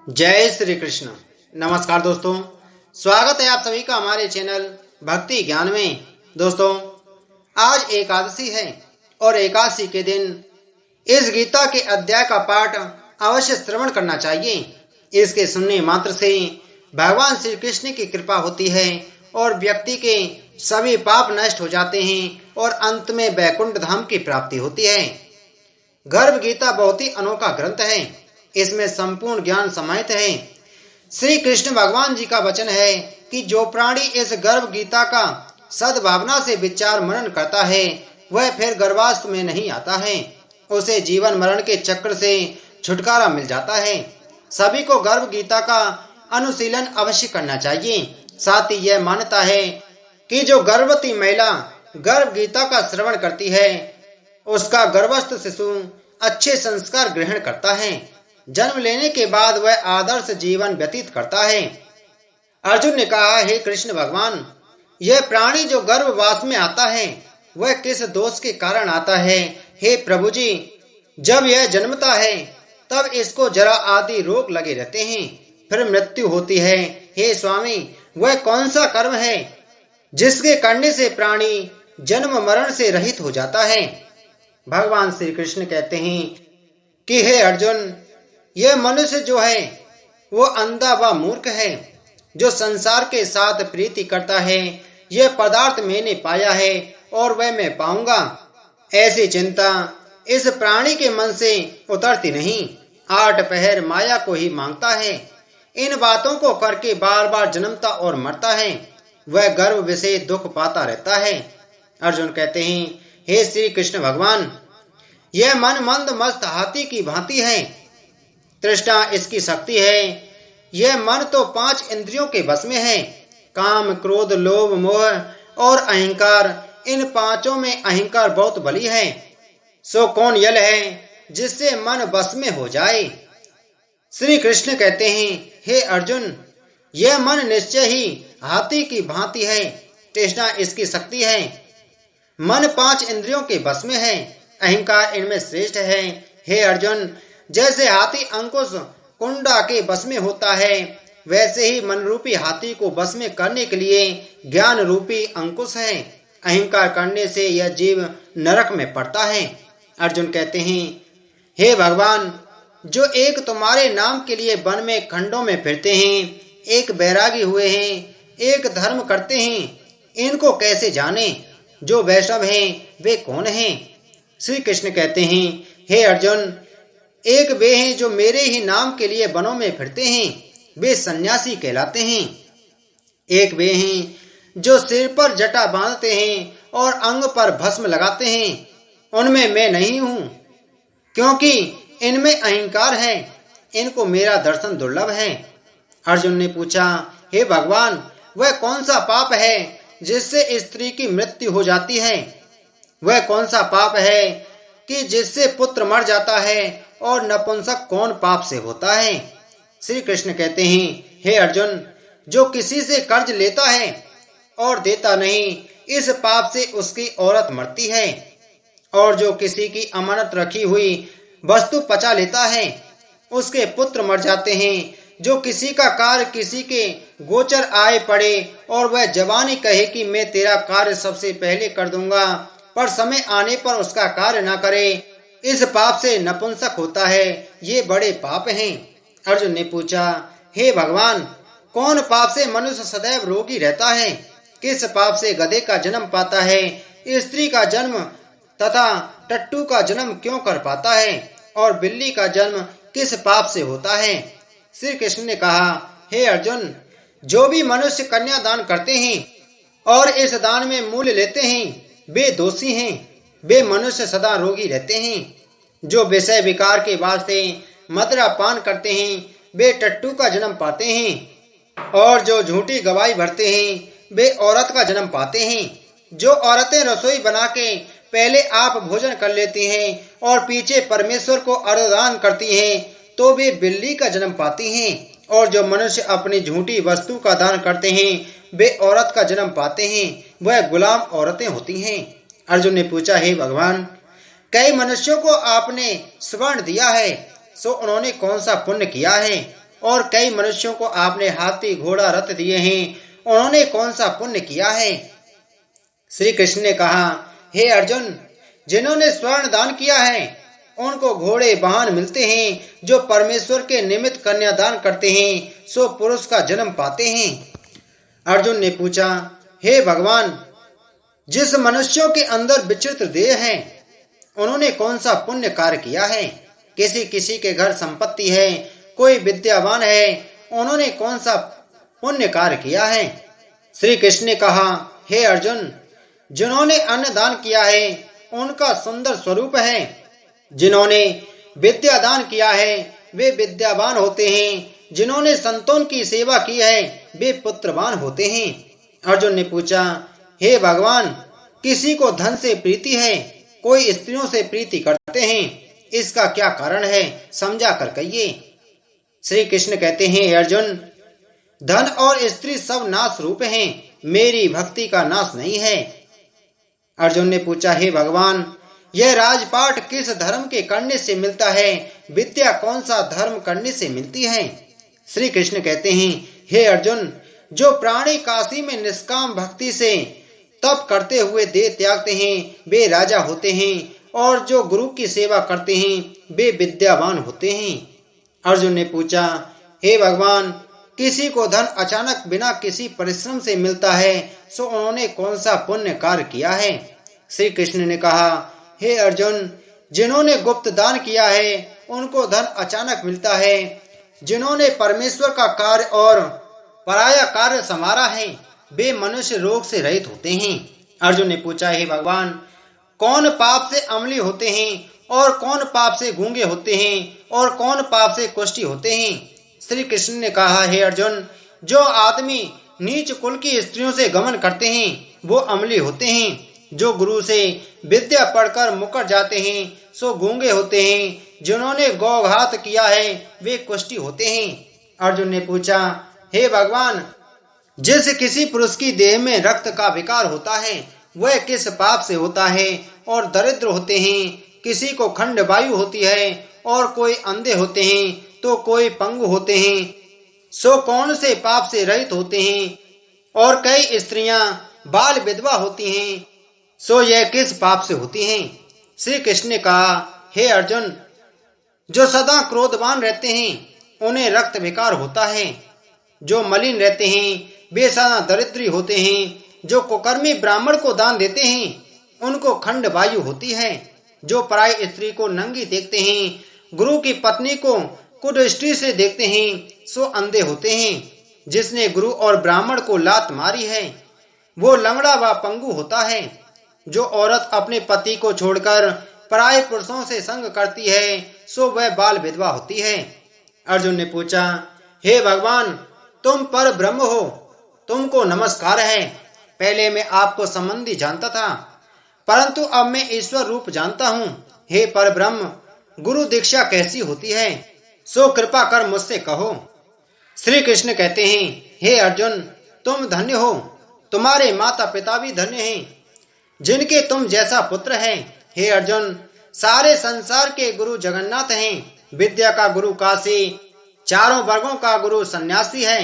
जय श्री कृष्ण। नमस्कार दोस्तों, स्वागत है आप सभी का हमारे चैनल भक्ति ज्ञान में। दोस्तों, आज एकादशी है और एकादशी के दिन इस गीता के अध्याय का पाठ अवश्य श्रवण करना चाहिए। इसके सुनने मात्र से भगवान श्री कृष्ण की कृपा होती है और व्यक्ति के सभी पाप नष्ट हो जाते हैं और अंत में वैकुंठ धाम की प्राप्ति होती है। गर्भ गीता बहुत ही अनोखा ग्रंथ है। इसमें संपूर्ण ज्ञान समाहित है। श्री कृष्ण भगवान जी का वचन है कि जो प्राणी इस गर्भ गीता का सद्भावना से विचार मनन करता है वह फिर गर्भावस्थ में नहीं आता है। उसे जीवन मरण के चक्र से छुटकारा मिल जाता है। सभी को गर्भ गीता का अनुशीलन अवश्य करना चाहिए। साथ ही यह मान्यता है कि जो गर्भवती महिला गर्भ गीता का श्रवण करती है उसका गर्भस्थ शिशु अच्छे संस्कार ग्रहण करता है। जन्म लेने के बाद वह आदर्श जीवन व्यतीत करता है। अर्जुन ने कहा, हे कृष्ण भगवान, यह प्राणी जो गर्भवास में आता है वह किस दोष के कारण आता है? हे प्रभु जी, जब यह जन्मता है तब इसको जरा आदि रोग लगे रहते हैं, फिर मृत्यु होती है। हे स्वामी, वह कौन सा कर्म है जिसके करने से प्राणी जन्म मरण से रहित हो जाता है? भगवान श्री कृष्ण कहते हैं कि हे अर्जुन, यह मनुष्य जो है वो अंधा व मूर्ख है, जो संसार के साथ प्रीति करता है। यह पदार्थ मैंने पाया है और वह मैं पाऊंगा, ऐसी चिंता इस प्राणी के मन से उतरती नहीं। आठ पहर माया को ही मांगता है। इन बातों को करके बार बार जन्मता और मरता है। वह गर्भ विषय दुख पाता रहता है। अर्जुन कहते हैं, हे श्री कृष्ण भगवान, यह मन मंद मस्त हाथी की भांति है। तृष्णा इसकी शक्ति है। यह मन तो 5 इंद्रियों के बस में है। काम, क्रोध, लोभ, मोह और अहंकार, इन पांचों में अहंकार बहुत बली है। सो कौन यल है जिससे मन बस में हो जाए? श्री कृष्ण कहते हैं, हे अर्जुन, यह मन निश्चय ही हाथी की भांति है। तृष्णा इसकी शक्ति है। मन 5 इंद्रियों के बस में है। अहंकार इनमें श्रेष्ठ है। हे अर्जुन, जैसे हाथी अंकुश कुंडा के बस में होता है वैसे ही मन रूपी हाथी को बस में करने के लिए ज्ञान रूपी अंकुश है। अहंकार करने से यह जीव नरक में पड़ता है। अर्जुन कहते हैं, हे भगवान, जो एक तुम्हारे नाम के लिए वन में खंडों में फिरते हैं, एक बैरागी हुए हैं, एक धर्म करते हैं, इनको कैसे जाने? जो वैष्णव हैं वे कौन हैं? श्री कृष्ण कहते हैं, हे अर्जुन, एक वे हैं जो मेरे ही नाम के लिए वनों में फिरते हैं, वे सन्यासी कहलाते हैं। एक वे हैं जो सिर पर जटा बांधते हैं और अंग पर भस्म लगाते हैं, उनमें मैं नहीं हूं, क्योंकि इनमें अहंकार है। इनको मेरा दर्शन दुर्लभ है। अर्जुन ने पूछा, हे भगवान, वह कौन सा पाप है जिससे स्त्री की मृत्यु हो जाती है? वह कौन सा पाप है कि जिससे पुत्र मर जाता है और नपुंसक कौन पाप से होता है? श्री कृष्ण कहते हैं, हे अर्जुन, जो किसी से कर्ज लेता है और देता नहीं, इस पाप से उसकी औरत मरती है। और जो किसी की अमानत रखी हुई वस्तु पचा लेता है उसके पुत्र मर जाते हैं। जो किसी का कार्य किसी के गोचर आए पड़े और वह जवानी कहे कि मैं तेरा कार्य सबसे पहले कर दूंगा, पर समय आने पर उसका कार्य न करे, इस पाप से नपुंसक होता है। ये बड़े पाप हैं। अर्जुन ने पूछा, हे भगवान, कौन पाप से मनुष्य सदैव रोगी रहता है? किस पाप से गधे का जन्म पाता है, स्त्री का जन्म तथा टट्टू का जन्म क्यों कर पाता है, और बिल्ली का जन्म किस पाप से होता है? श्री कृष्ण ने कहा, हे अर्जुन, जो भी मनुष्य कन्या दान करते हैं और इस दान में मूल्य लेते हैं वे दोषी हैं। वे मनुष्य सदा रोगी रहते हैं। जो विषय विकार के वास्ते मदिरा पान करते हैं वे टट्टू का जन्म पाते हैं, और जो झूठी गवाही भरते हैं वे औरत का जन्म पाते हैं। जो औरतें रसोई बना के पहले आप भोजन कर लेती हैं और पीछे परमेश्वर को अर्धदान करती हैं तो वे बिल्ली का जन्म पाती हैं। और जो मनुष्य अपनी झूठी वस्तु का दान करते हैं वे औरत का जन्म पाते हैं, वह गुलाम औरतें होती हैं। अर्जुन ने पूछा, हे भगवान, कई मनुष्यों को आपने स्वर्ण दिया है, सो उन्होंने कौन सा पुण्य किया है? और कई मनुष्यों को आपने हाथी घोड़ा रथ दिए हैं, उन्होंने कौन सा पुण्य किया है? श्री कृष्ण ने कहा, हे अर्जुन, जिन्होंने स्वर्ण दान किया है उनको घोड़े वाहन मिलते हैं। जो परमेश्वर के निमित्त कन्यादान करते हैं सो पुरुष का जन्म पाते हैं। अर्जुन ने पूछा, हे भगवान, जिस मनुष्यों के अंदर विचित्र देह है उन्होंने कौन सा पुण्य कार्य किया है? किसी किसी के घर संपत्ति है, कोई विद्यावान है, उन्होंने कौन सा पुण्य कार्य किया है? श्री कृष्ण ने कहा, हे अर्जुन, जिन्होंने अन्न दान किया है उनका सुंदर स्वरूप है। जिन्होंने विद्या दान किया है वे विद्यावान होते हैं। जिन्होंने संतों की सेवा की है वे पुत्रवान होते हैं। अर्जुन ने पूछा, हे भगवान, किसी को धन से प्रीति है, कोई स्त्रियों से प्रीति करते हैं, इसका क्या कारण है? समझा कर कहिए। श्री कृष्ण कहते हैं, अर्जुन, धन और स्त्री सब नाश रूप हैं, मेरी भक्ति का नाश नहीं है। अर्जुन ने पूछा, हे भगवान, यह राजपाट किस धर्म के करने से मिलता है? विद्या कौन सा धर्म करने से मिलती है? श्री कृष्ण कहते हैं, हे अर्जुन, जो प्राणी काशी में निष्काम भक्ति से तप करते हुए देह त्यागते हैं वे राजा होते हैं, और जो गुरु की सेवा करते हैं वे विद्यावान होते हैं। अर्जुन ने पूछा, हे भगवान, किसी को धन अचानक बिना किसी परिश्रम से मिलता है सो उन्होंने कौन सा पुण्य कार्य किया है? श्री कृष्ण ने कहा, हे अर्जुन, जिन्होंने गुप्त दान किया है उनको धन अचानक मिलता है। जिन्होंने परमेश्वर का कार्य और पराया कार्य संवारा है वे मनुष्य रोग से रहित होते हैं। अर्जुन ने पूछा, हे भगवान, कौन पाप से अमली होते हैं और कौन पाप से गूंगे होते हैं और कौन पाप से कुष्ठी होते हैं? श्री कृष्ण ने कहा, हे अर्जुन, जो आदमी नीच कुल की स्त्रियों से गमन करते हैं वो अमली होते हैं। जो गुरु से विद्या पढ़कर मुकर जाते हैं सो गूंगे होते हैं। जिन्होंने गौघात किया है वे कुष्ठी होते हैं। अर्जुन ने पूछा, हे भगवान, जिस किसी पुरुष की देह में रक्त का विकार होता है वह किस पाप से होता है? और दरिद्र होते हैं, किसी को खंड वायु होती है, और कोई अंधे होते हैं तो कोई पंगु होते हैं, सो कौन से पाप से रहित होते हैं? और कई स्त्रियां बाल विधवा होती हैं, सो यह किस पाप से होती हैं? श्री कृष्ण ने कहा, हे अर्जुन, जो सदा क्रोधवान रहते हैं उन्हें रक्त विकार होता है। जो मलिन रहते हैं वे सदा दरिद्री होते हैं। जो कुकर्मी ब्राह्मण को दान देते हैं उनको खंड वायु होती है। जो पराई स्त्री को नंगी देखते हैं, गुरु की पत्नी को कुदृष्टि से देखते हैं सो अंधे होते हैं। जिसने गुरु और ब्राह्मण को लात मारी है वो लंगड़ा व पंगु होता है। जो औरत अपने पति को छोड़कर पराये पुरुषों से संग करती है सो वह बाल विधवा होती है। अर्जुन ने पूछा, हे भगवान, तुम पर ब्रह्म हो, तुमको नमस्कार है। पहले मैं आपको संबंधी जानता था परंतु अब मैं ईश्वर रूप जानता हूँ। हे पर ब्रह्म, गुरु दीक्षा कैसी होती है सो कृपा कर मुझसे कहो। श्री कृष्ण कहते हैं, हे अर्जुन, तुम धन्य हो, तुम्हारे माता पिता भी धन्य हैं जिनके तुम जैसा पुत्र है। हे अर्जुन, सारे संसार के गुरु जगन्नाथ हैं। विद्या का गुरु काशी, चारों वर्गों का गुरु सन्यासी है।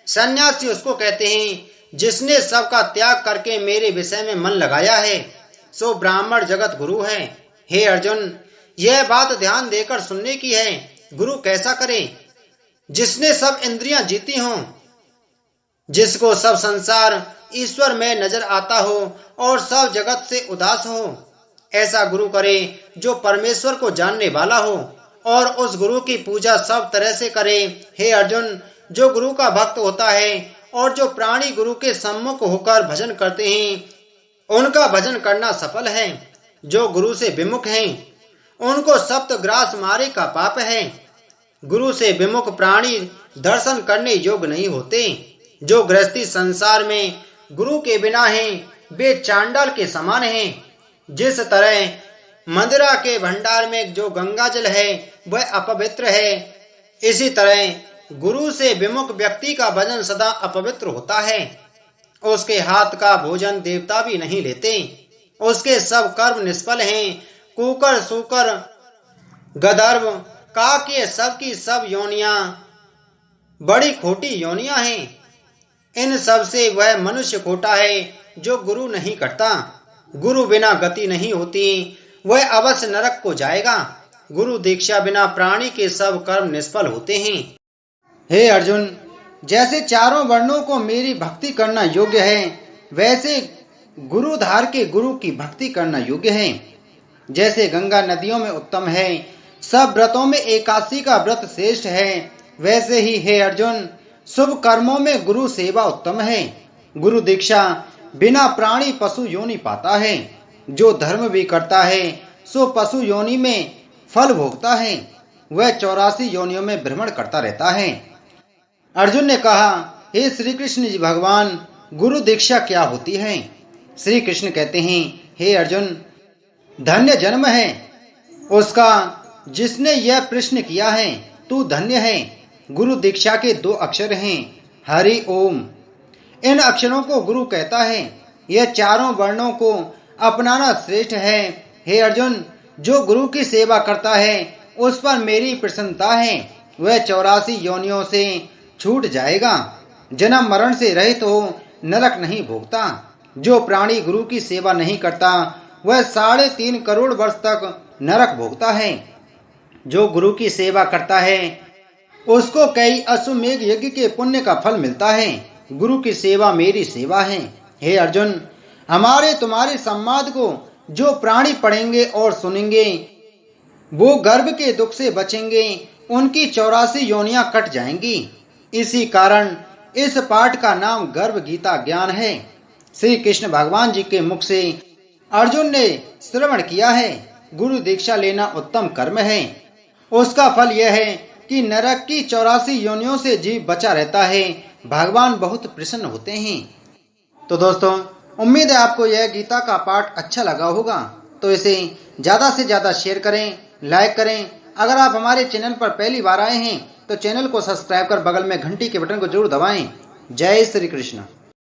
सन्यासी उसको कहते हैं जिसने सबका त्याग करके मेरे विषय में मन लगाया है, सो ब्राह्मण जगत गुरु है। हे अर्जुन, यह बात ध्यान देकर सुनने की है। गुरु कैसा करे? जिसने सब इंद्रियां जीती हों, जिसको सब संसार ईश्वर में नजर आता हो और सब जगत से उदास हो। ऐसा गुरु करे जो परमेश्वर को जानने वाला हो और उस गुरु की पूजा सब तरह से करे। हे अर्जुन, जो गुरु का भक्त होता है और जो प्राणी गुरु के सम्मुख होकर भजन करते हैं उनका भजन करना सफल है। जो गुरु से विमुख हैं उनको सप्तग्रास मारे का पाप है। गुरु से विमुख प्राणी दर्शन करने योग्य नहीं होते। जो गृहस्थी संसार में गुरु के बिना हैं वे चांडाल के समान हैं। जिस तरह मदिरा के भंडार में जो गंगा जल है वह अपवित्र है, इसी तरह गुरु से विमुख व्यक्ति का भजन सदा अपवित्र होता है। उसके हाथ का भोजन देवता भी नहीं लेते। उसके सब कर्म निष्फल हैं। कुकर, सूकर, गंधर्व, काक, ये सब की सब योनियां बड़ी खोटी योनियां हैं। इन सब से वह मनुष्य खोटा है जो गुरु नहीं करता। गुरु बिना गति नहीं होती, वह अवश्य नरक को जाएगा। गुरु दीक्षा बिना प्राणी के सब कर्म निष्फल होते हैं। हे अर्जुन, जैसे चारों वर्णों को मेरी भक्ति करना योग्य है, वैसे गुरुधार के गुरु की भक्ति करना योग्य है। जैसे गंगा नदियों में उत्तम है, सब व्रतों में एकादशी का व्रत श्रेष्ठ है, वैसे ही हे अर्जुन, शुभ कर्मों में गुरु सेवा उत्तम है। गुरु दीक्षा बिना प्राणी पशु योनि पाता है। जो धर्म भी करता है सो पशु योनि में फल भोगता है। वह 84 योनियों में भ्रमण करता रहता है। अर्जुन ने कहा, हे श्री कृष्ण जी भगवान, गुरु दीक्षा क्या होती है? श्री कृष्ण कहते हैं, हे अर्जुन, धन्य जन्म है उसका जिसने यह प्रश्न किया है। तू धन्य है। गुरु दीक्षा के 2 अक्षर हैं, हरि ओम। इन अक्षरों को गुरु कहता है। यह चारों वर्णों को अपनाना श्रेष्ठ है। हे अर्जुन, जो गुरु की सेवा करता है उस पर मेरी प्रसन्नता है। वह 84 योनियों से छूट जाएगा, जन्म मरण से रहित हो नरक नहीं भोगता। जो प्राणी गुरु की सेवा नहीं करता वह 3.5 करोड़ वर्ष तक नरक भोगता है। जो गुरु की सेवा करता है उसको कई अश्वमेघ यज्ञ के पुण्य का फल मिलता है। गुरु की सेवा मेरी सेवा है। हे अर्जुन, हमारे तुम्हारे संवाद को जो प्राणी पढ़ेंगे और सुनेंगे वो गर्भ के दुख से बचेंगे, उनकी 84 योनियां कट जाएंगी। इसी कारण इस पाठ का नाम गर्भ गीता ज्ञान है। श्री कृष्ण भगवान जी के मुख से अर्जुन ने श्रवण किया है। गुरु दीक्षा लेना उत्तम कर्म है। उसका फल यह है कि नरक की 84 योनियों से जीव बचा रहता है। भगवान बहुत प्रसन्न होते हैं। तो दोस्तों, उम्मीद है आपको यह गीता का पाठ अच्छा लगा होगा। तो इसे ज़्यादा से ज़्यादा शेयर करें, लाइक करें। अगर आप हमारे चैनल पर पहली बार आए हैं तो चैनल को सब्सक्राइब कर बगल में घंटी के बटन को जरूर दबाएं। जय श्री कृष्ण।